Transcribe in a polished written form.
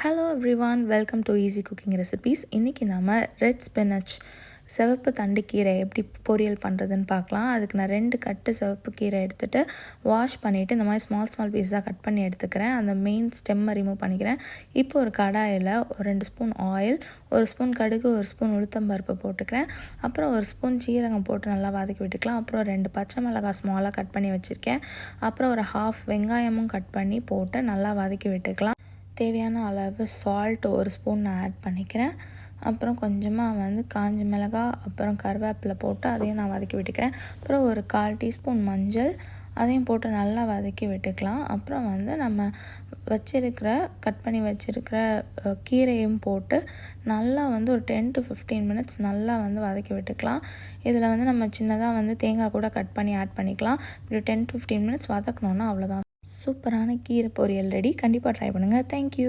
Hello everyone, welcome to easy cooking recipes. இன்றைக்கி நம்ம red spinach சிவப்பு தண்டுக்கீரை எப்படி பொரியல் பண்ணுறதுன்னு பார்க்கலாம். அதுக்கு நான் 2 கட்டு சிவப்பு கீரை எடுத்துகிட்டு வாஷ் பண்ணிவிட்டு இந்த மாதிரி ஸ்மால் பீஸாக கட் பண்ணி எடுத்துக்கிறேன். அந்த மெயின் ஸ்டெம்மை ரிமூவ் பண்ணிக்கிறேன். இப்போ ஒரு கடாயில் ஒரு 2 ஸ்பூன் ஆயில், 1 ஸ்பூன் கடுகு, 1 ஸ்பூன் உளுத்தம்பருப்பு போட்டுக்கிறேன். அப்புறம் 1 ஸ்பூன் சீரகம் போட்டு நல்லா வதக்கி விட்டுக்கலாம். அப்புறம் 2 பச்சை மிளகாய் ஸ்மாலாக கட் பண்ணி வச்சுருக்கேன். அப்புறம் ஒரு ஹாஃப் வெங்காயமும் கட் பண்ணி போட்டு நல்லா வதக்கி விட்டுக்கலாம். தேவையான அளவு சால்ட் 1 ஸ்பூன் நான் ஆட் பண்ணிக்கிறேன். அப்புறம் கொஞ்சமாக காஞ்ச மிளகாய், அப்புறம் கருவேப்பிலை போட்டு அதையும் நான் வதக்கி விட்டுக்கிறேன். அப்புறம் ஒரு 1/4 டீஸ்பூன் மஞ்சள், அதையும் போட்டு நல்லா வதக்கி விட்டுக்கலாம். அப்புறம் நம்ம கட் பண்ணி வச்சுருக்கிற கீரையும் போட்டு நல்லா ஒரு 10 to 15 மினிட்ஸ் நல்லா வதக்கி விட்டுக்கலாம். இதில் நம்ம சின்னதாக தேங்காய் கூட கட் பண்ணி ஆட் பண்ணிக்கலாம். இப்படி 10 to 15 மினிட்ஸ் வதக்கணுன்னா அவ்வளோதான். சூப்பரான கீரை பொரியல் ரெடி. கண்டிப்பாக ட்ரை பண்ணுங்கள். தேங்க்யூ.